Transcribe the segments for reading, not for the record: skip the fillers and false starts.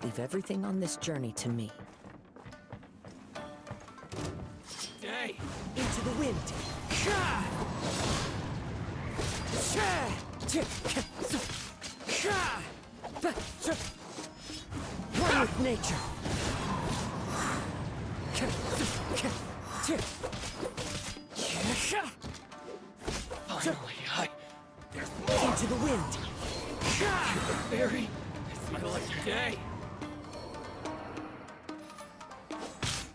Leave everything on this journey to me. Hey! Into the wind! One with nature! Finally, there's more! Into the wind! The berry! It's my lucky day!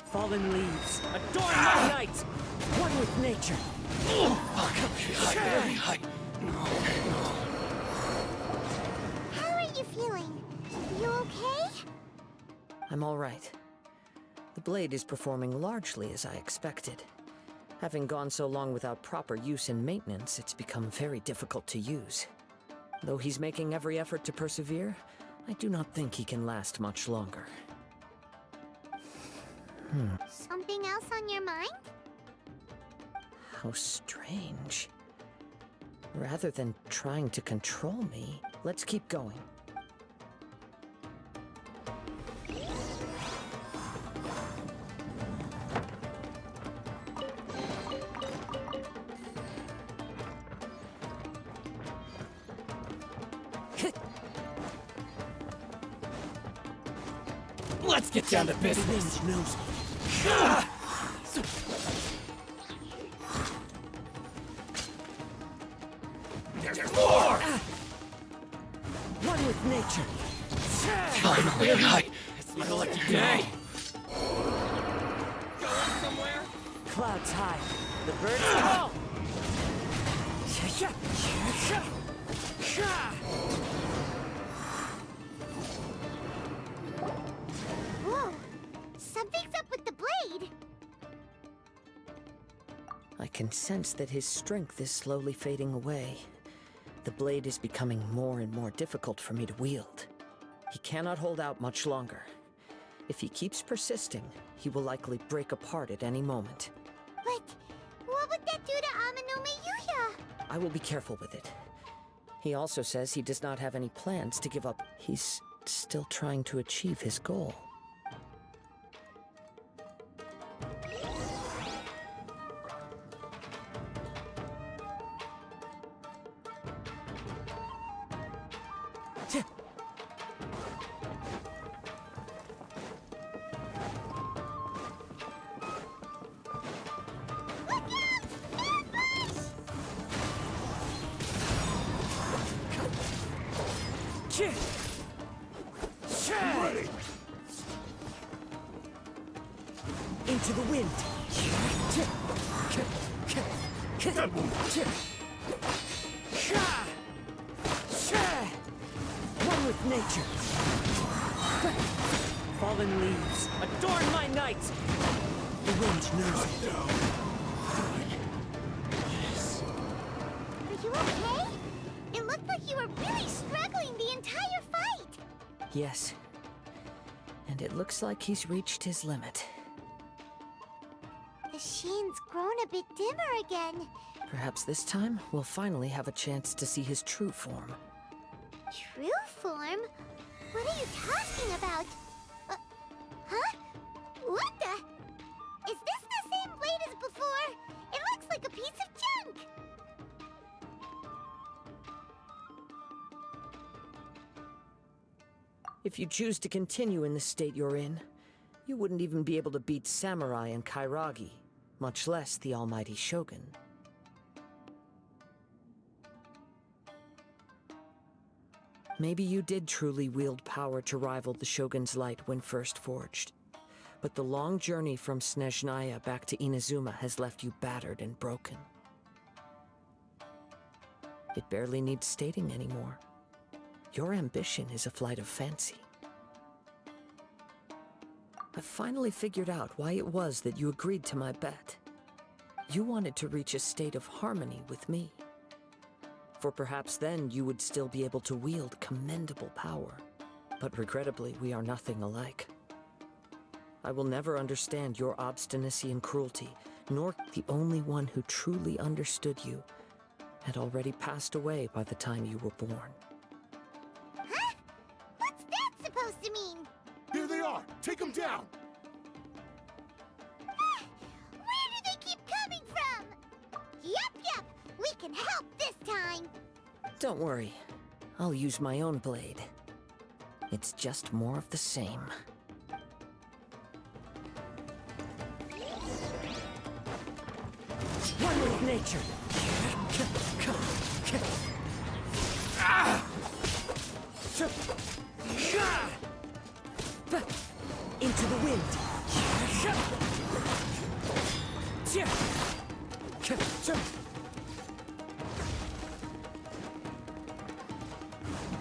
Fallen leaves, adorn my night! One with nature! Berry! How are you feeling? You okay? I'm all right. The blade is performing largely as I expected. Having gone so long without proper use and maintenance, it's become very difficult to use. Though he's making every effort to persevere, I do not think he can last much longer. Something else on your mind? How strange. Rather than trying to control me, let's keep going. Let's get down to business! Wind knows me. There's more! One with nature. Finally, it's my lucky day! Going somewhere? Clouds high. The birds call. Whoa! Something's up with the blade! I can sense that his strength is slowly fading away. The blade is becoming more and more difficult for me to wield. He cannot hold out much longer. If he keeps persisting, he will likely break apart at any moment. But what would that do to Amanome Yuya? I will be careful with it. He also says he does not have any plans to give up. He's still trying to achieve his goal. Ready! Into the wind. One with nature. Fallen leaves, adorn my night. The wind knows it. Are you okay? It looked like you were really struggling the entire fight! Yes. And it looks like he's reached his limit. The sheen's grown a bit dimmer again. Perhaps this time, we'll finally have a chance to see his true form. True form? What are you talking about? Huh? What the? Is this the same blade as before? It looks like a piece of junk! If you choose to continue in the state you're in, you wouldn't even be able to beat Samurai and Kairagi, much less the almighty Shogun. Maybe you did truly wield power to rival the Shogun's light when first forged. But the long journey from Snezhnaya back to Inazuma has left you battered and broken. It barely needs stating anymore. Your ambition is a flight of fancy. I finally figured out why it was that you agreed to my bet. You wanted to reach a state of harmony with me. For perhaps then you would still be able to wield commendable power. But regrettably, we are nothing alike. I will never understand your obstinacy and cruelty, nor the only one who truly understood you had already passed away by the time you were born. Huh? What's that supposed supposed to mean? Here they are! Take them down! Where do they keep coming from? Yep, we can help this time. Don't worry. I'll use my own blade. It's just more of the same. One with nature. Into the wind.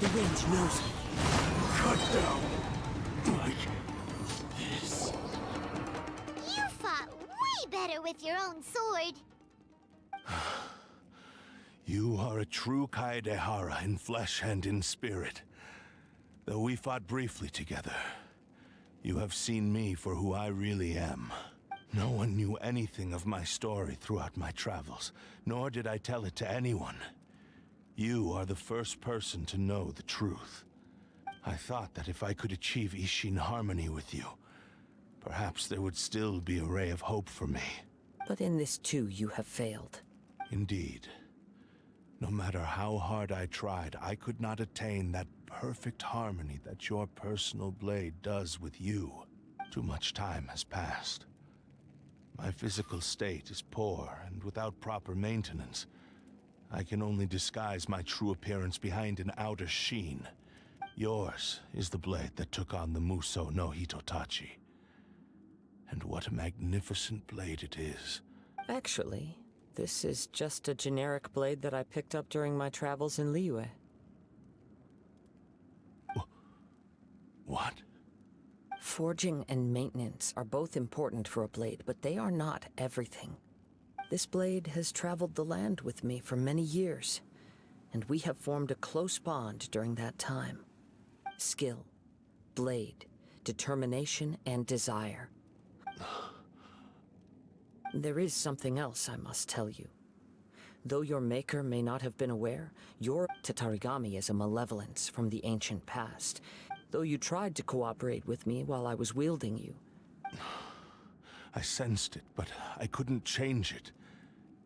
The wind knows me. Cut down! Like this. You fought way better with your own sword. You are a true kaedehara in flesh and in spirit. Though we fought briefly together, you have seen me for who I really am. No one knew anything of my story throughout my travels, nor did I tell it to anyone. You are the first person to know the truth. I thought that if I could achieve Ishin harmony with you, perhaps there would still be a ray of hope for me. But in this too, you have failed. Indeed. No matter how hard I tried, I could not attain that perfect harmony that your personal blade does with you. Too much time has passed. My physical state is poor, and without proper maintenance, I can only disguise my true appearance behind an outer sheen. Yours is the blade that took on the Muso no Hitotachi. And what a magnificent blade it is. Actually, this is just a generic blade that I picked up during my travels in Liyue. What? Forging and maintenance are both important for a blade, but they are not everything. This blade has traveled the land with me for many years, and we have formed a close bond during that time. Skill, blade, determination, and desire. There is something else I must tell you. Though your maker may not have been aware, your Tatarigami is a malevolence from the ancient past. Though you tried to cooperate with me while I was wielding you. I sensed it, but I couldn't change it.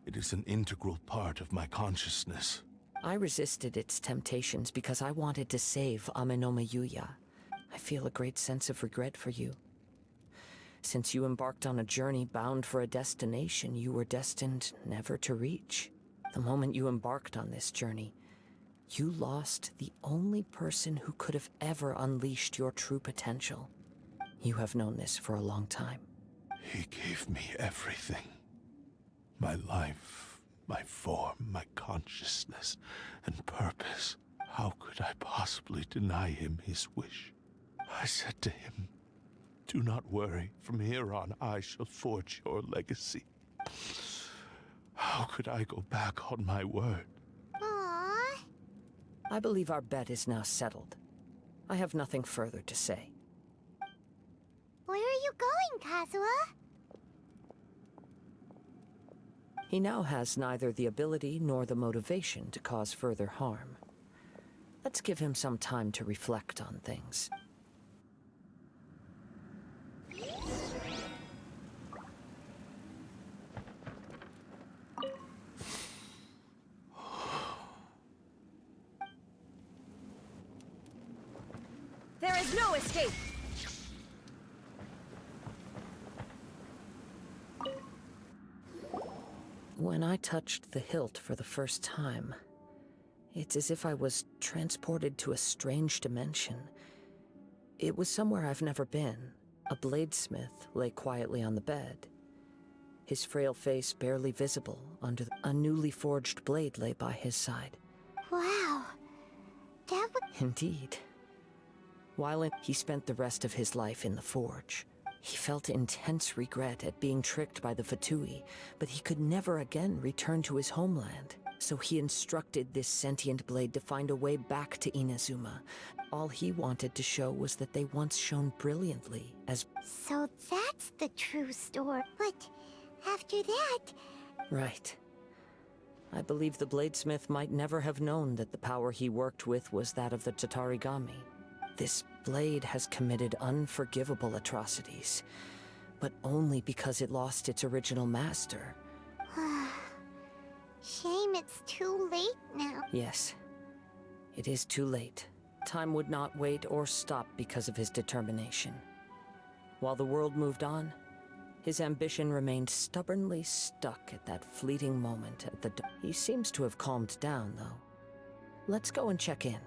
It is an integral part of my consciousness. I resisted its temptations because I wanted to save Amenoma Yuya. I feel a great sense of regret for you. Since you embarked on a journey bound for a destination you were destined never to reach. The moment you embarked on this journey, you lost the only person who could have ever unleashed your true potential. You have known this for a long time. He gave me everything. My life, my form, my consciousness, and purpose. How could I possibly deny him his wish? I said to him, "Do not worry. From here on, I shall forge your legacy." How could I go back on my word? Aww. I believe our bet is now settled. I have nothing further to say. Where are you going, Kazuha? He now has neither the ability nor the motivation to cause further harm. Let's give him some time to reflect on things. There is no escape! When I touched the hilt for the first time, it's as if I was transported to a strange dimension. It was somewhere I've never been. A bladesmith lay quietly on the bed. His frail face barely visible under a newly forged blade lay by his side. Wow. That would... Indeed. He spent the rest of his life in the forge. He felt intense regret at being tricked by the Fatui, but he could never again return to his homeland. So he instructed this sentient blade to find a way back to Inazuma. All he wanted to show was that they once shone brilliantly as... So that's the true story. But after that... Right. I believe the bladesmith might never have known that the power he worked with was that of the Tatarigami. This blade has committed unforgivable atrocities, but only because it lost its original master. Shame it's too late now. Yes, it is too late. Time would not wait or stop because of his determination. While the world moved on, his ambition remained stubbornly stuck at that fleeting moment at the door. He seems to have calmed down, though. Let's go and check in.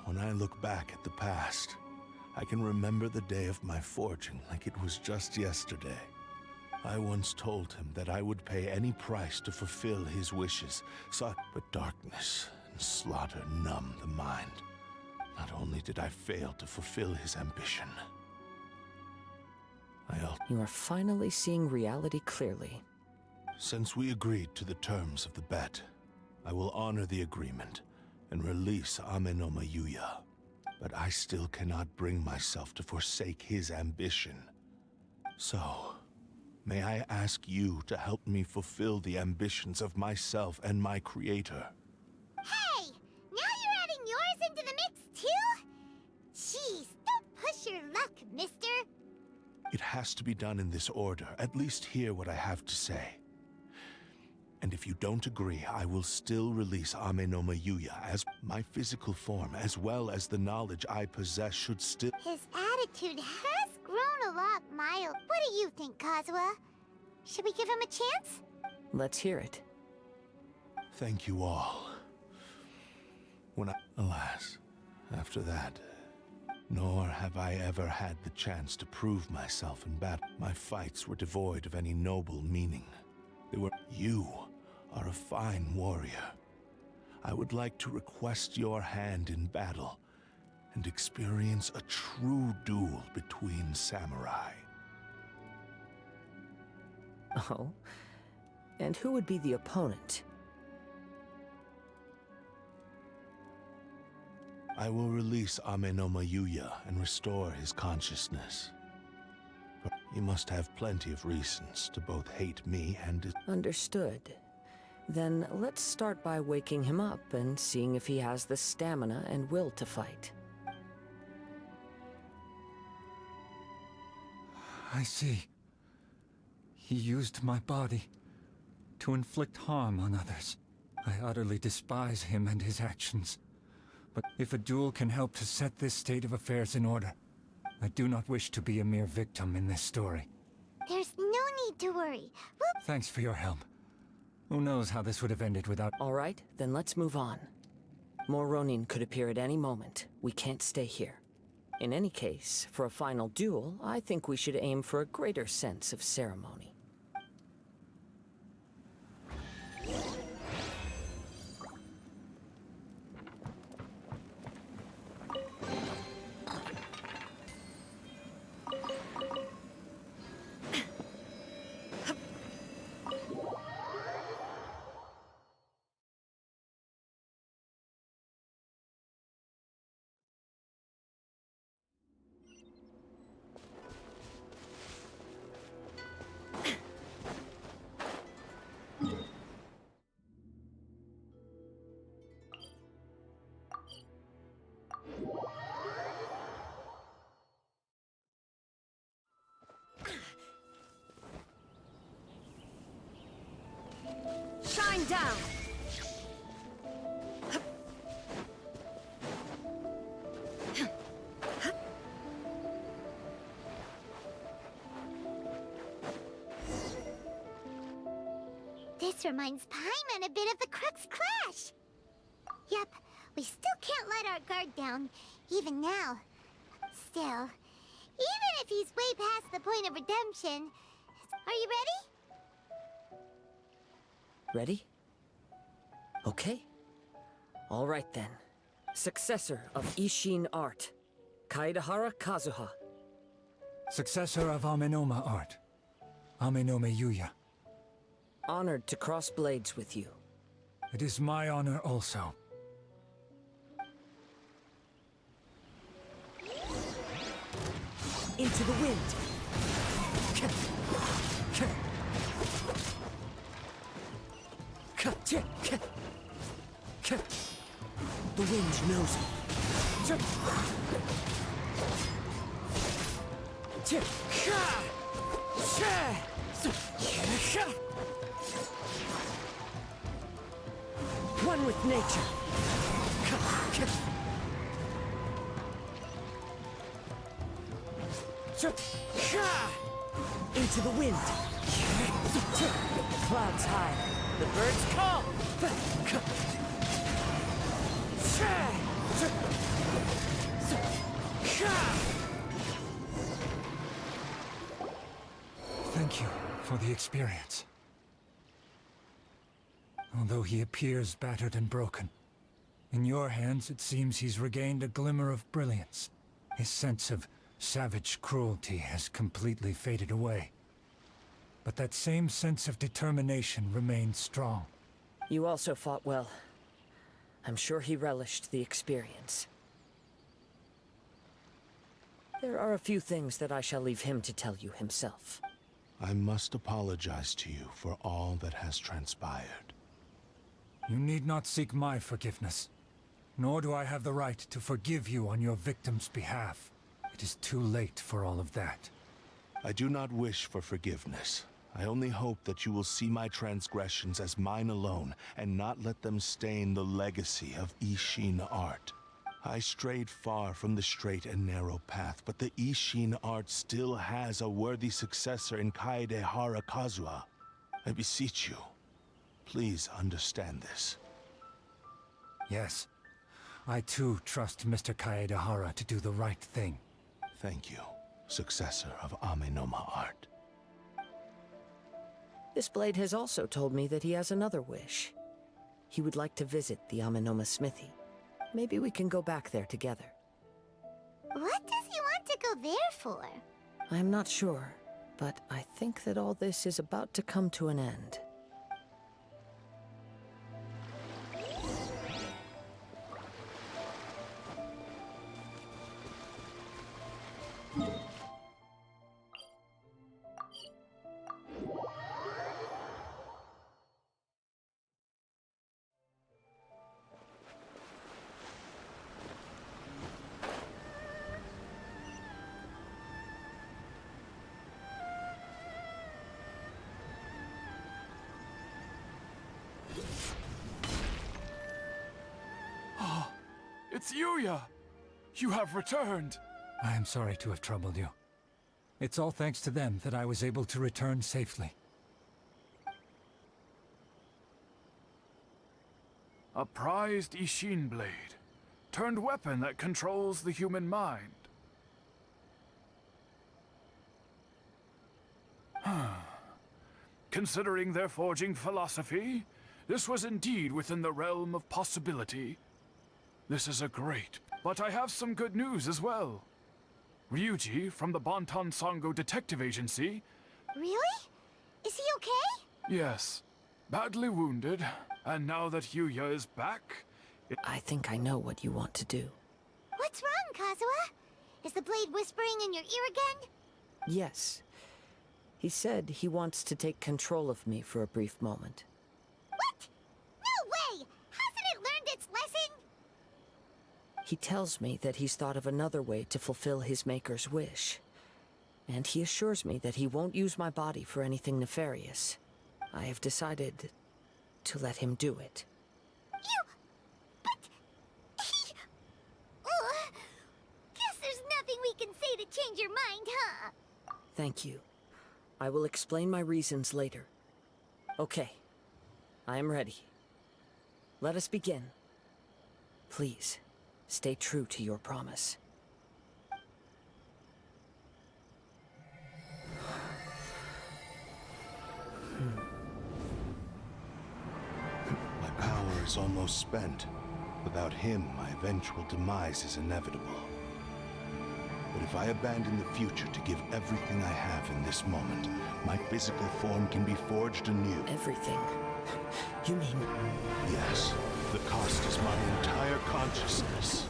When I look back at the past, I can remember the day of my forging like it was just yesterday. I once told him that I would pay any price to fulfill his wishes, but darkness and slaughter numb the mind. Not only did I fail to fulfill his ambition, You are finally seeing reality clearly. Since we agreed to the terms of the bet, I will honor the agreement and release Amenoma Yuya. But I still cannot bring myself to forsake his ambition. So, may I ask you to help me fulfill the ambitions of myself and my creator? Hey! Now you're adding yours into the mix, too? Jeez, don't push your luck, mister. It has to be done in this order. At least hear what I have to say. And if you don't agree, I will still release Amenoma Yuya as my physical form, as well as the knowledge I possess should still... His attitude has grown a lot mild. What do you think, Kazuha? Should we give him a chance? Let's hear it. Thank you all. Alas, after that, nor have I ever had the chance to prove myself in battle. My fights were devoid of any noble meaning. You are a fine warrior. I would like to request your hand in battle and experience a true duel between samurai. Oh? And who would be the opponent? I will release Amenoma Yuya and restore his consciousness. But he must have plenty of reasons to both hate me and... Understood. Then let's start by waking him up and seeing if he has the stamina and will to fight. I see. He used my body to inflict harm on others. I utterly despise him and his actions. But if a duel can help to set this state of affairs in order, I do not wish to be a mere victim in this story. There's no need to worry. Thanks for your help. Who knows how this would have ended without... All right, then let's move on. More Ronin could appear at any moment. We can't stay here. In any case, for a final duel, I think we should aim for a greater sense of ceremony. Shine down! This reminds Paimon a bit of the Crux Clash. Yep, we still can't let our guard down, even now. Still, even if he's way past the point of redemption... Are you ready? Ready? Okay. All right then. Successor of Ishin art, Kaedehara Kazuha. Successor of Amenoma art, Amenoma Yuya. Honored to cross blades with you. It is my honor also. Into the wind. The wind knows me. One with nature. Into the wind. Clouds high. The birds call. Thank you for the experience. Although he appears battered and broken, in your hands it seems he's regained a glimmer of brilliance. His sense of savage cruelty has completely faded away. But that same sense of determination remains strong. You also fought well. I'm sure he relished the experience. There are a few things that I shall leave him to tell you himself. I must apologize to you for all that has transpired. You need not seek my forgiveness. Nor do I have the right to forgive you on your victim's behalf. It is too late for all of that. I do not wish for forgiveness. I only hope that you will see my transgressions as mine alone, and not let them stain the legacy of Ishin art. I strayed far from the straight and narrow path, but the Ishin art still has a worthy successor in Kaedehara Kazuha. I beseech you, please understand this. Yes, I too trust Mr. Kaedehara to do the right thing. Thank you, successor of Amenoma art. This blade has also told me that he has another wish. He would like to visit the Amenoma smithy. Maybe we can go back there together. What does he want to go there for? I'm not sure, but I think that all this is about to come to an end. It's Yuya! You have returned! I am sorry to have troubled you. It's all thanks to them that I was able to return safely. A prized Ishin blade, turned weapon that controls the human mind. Considering their forging philosophy, this was indeed within the realm of possibility. This is a great, but I have some good news as well. Ryuji from the Bonton Sango Detective Agency. Really? Is he okay? Yes, badly wounded, and now that Yuya is back, I think I know what you want to do. What's wrong, Kazuha? Is the blade whispering in your ear again? Yes. He said he wants to take control of me for a brief moment. What? No way! Hasn't it learned its lesson? He tells me that he's thought of another way to fulfill his maker's wish. And he assures me that he won't use my body for anything nefarious. I have decided to let him do it. But... Guess there's nothing we can say to change your mind, huh? Thank you. I will explain my reasons later. Okay. I am ready. Let us begin. Please, stay true to your promise. My power is almost spent. Without him, my eventual demise is inevitable. But if I abandon the future to give everything I have in this moment, my physical form can be forged anew. Everything? You mean... Yes. The cost is my entire consciousness.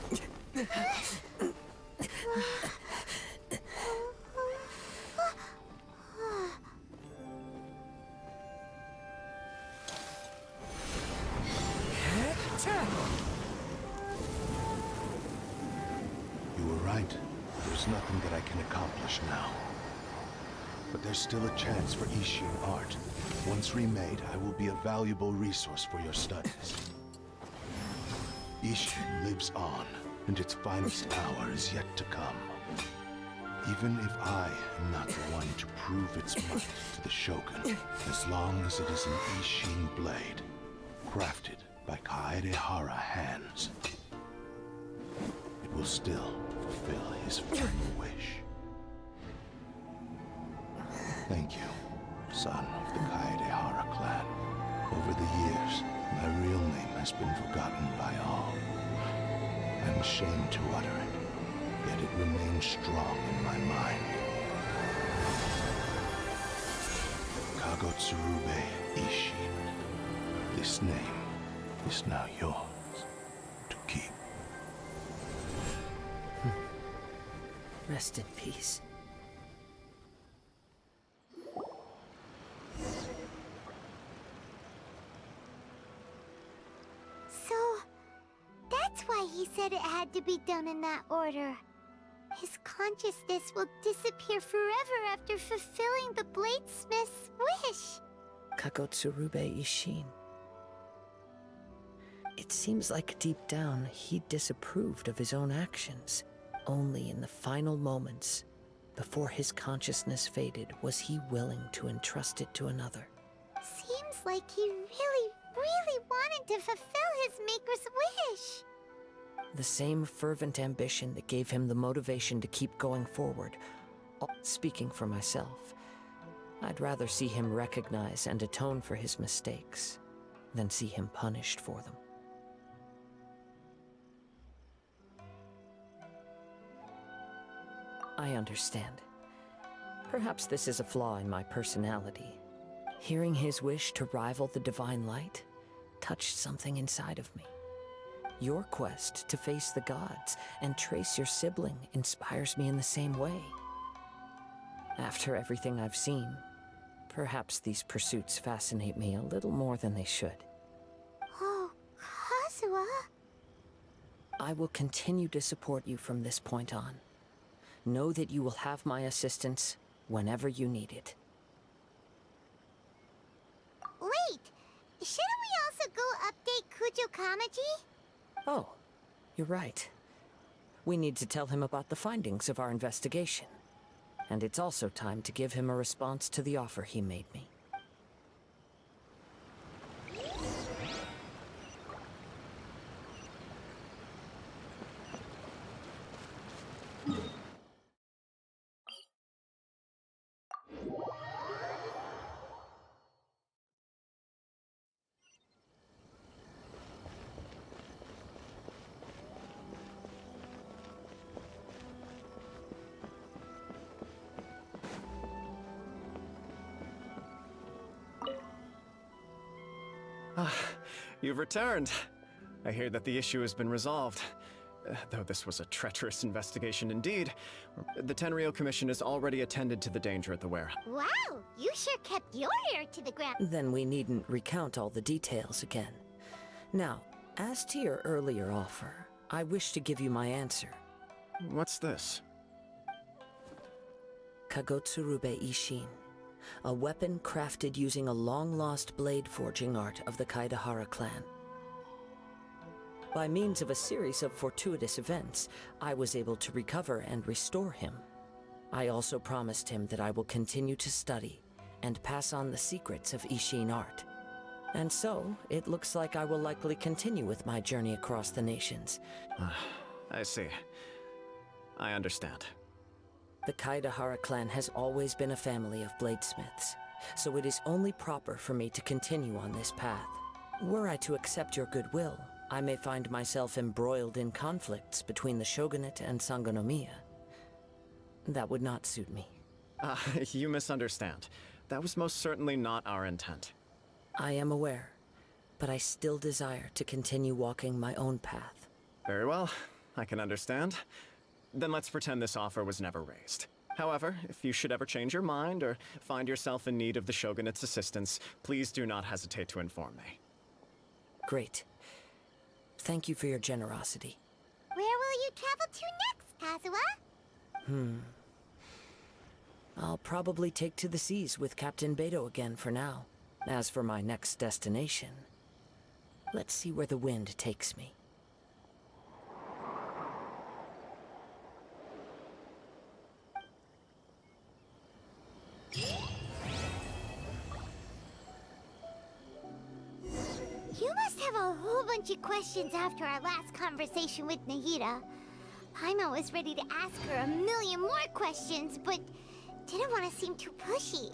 There's nothing that I can accomplish now. But there's still a chance for Ishin art. Once remade, I will be a valuable resource for your studies. Ishin lives on, and its finest hour is yet to come. Even if I am not the one to prove its might to the Shogun, as long as it is an Ishin blade, crafted by kaedehara hands, it will still fulfill his final wish. Thank you, son of the Kaedehara clan. Over the years, my real name has been forgotten by all. I'm ashamed to utter it, yet it remains strong in my mind. Kagotsurube Ishin. This name is now yours to keep. Rest in peace. So, that's why he said it had to be done in that order. His consciousness will disappear forever after fulfilling the bladesmith's wish. Kagotsurube Ishin. It seems like deep down he disapproved of his own actions. Only in the final moments, before his consciousness faded, was he willing to entrust it to another. Seems like he really wanted to fulfill his maker's wish. The same fervent ambition that gave him the motivation to keep going forward. Speaking for myself, I'd rather see him recognize and atone for his mistakes than see him punished for them. I understand. Perhaps this is a flaw in my personality. Hearing his wish to rival the divine light touched something inside of me. Your quest to face the gods and trace your sibling inspires me in the same way. After everything I've seen, perhaps these pursuits fascinate me a little more than they should. Oh, Kazuha? I will continue to support you from this point on. Know that you will have my assistance whenever you need it. Wait! Shouldn't we also go update Kujo Kamaji? Oh, you're right. We need to tell him about the findings of our investigation. And it's also time to give him a response to the offer he made me. You've returned. I hear that the issue has been resolved. Though this was a treacherous investigation indeed, the Tenryou Commission has already attended to the danger at the warehouse. Wow! You sure kept your ear to the ground. Then we needn't recount all the details again. Now, as to your earlier offer, I wish to give you my answer. What's this? Kagotsurube Ishin. A weapon crafted using a long-lost blade forging art of the Kaedehara clan. By means of a series of fortuitous events, I was able to recover and restore him. I also promised him that I will continue to study and pass on the secrets of Ishin art. And so, it looks like I will likely continue with my journey across the nations. I see. I understand. The Kaedehara clan has always been a family of bladesmiths, so it is only proper for me to continue on this path. Were I to accept your goodwill, I may find myself embroiled in conflicts between the shogunate and Sangonomiya. That would not suit me. You misunderstand. That was most certainly not our intent. I am aware, but I still desire to continue walking my own path. Very well, I can understand. Then let's pretend this offer was never raised. However, if you should ever change your mind or find yourself in need of the Shogunate's assistance, please do not hesitate to inform me. Great. Thank you for your generosity. Where will you travel to next, Kazuha? I'll probably take to the seas with Captain Beto again for now. As for my next destination, let's see where the wind takes me. You must have a whole bunch of questions after our last conversation with Nahida. Paimon was ready to ask her a million more questions, but didn't want to seem too pushy.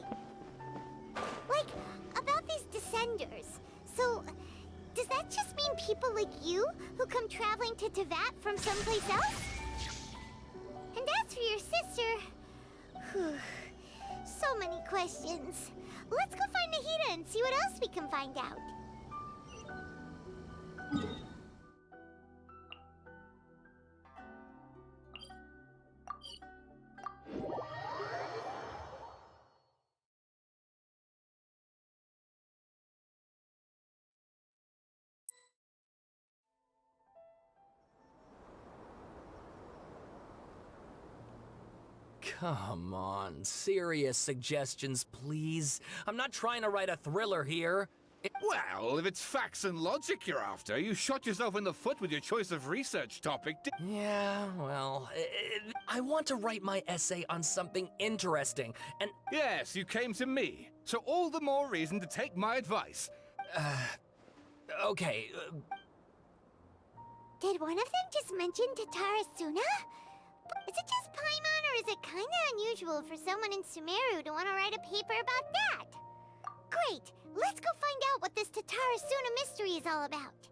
Like, about these Descenders. So, does that just mean people like you who come traveling to Teyvat from someplace else? And as for your sister... Whew, so many questions. Let's go find Nahida and see what else we can find out. Come on, serious suggestions, please. I'm not trying to write a thriller here. Well, if it's facts and logic you're after, you shot yourself in the foot with your choice of research topic. Yeah, well, I want to write my essay on something interesting, and... Yes, you came to me, so all the more reason to take my advice. Okay, Did one of them just mention Tatara Suna? Is it just Paimon, or is it kinda unusual for someone in Sumeru to want to write a paper about that? Great! Let's go find out what this Tatara Suna mystery is all about.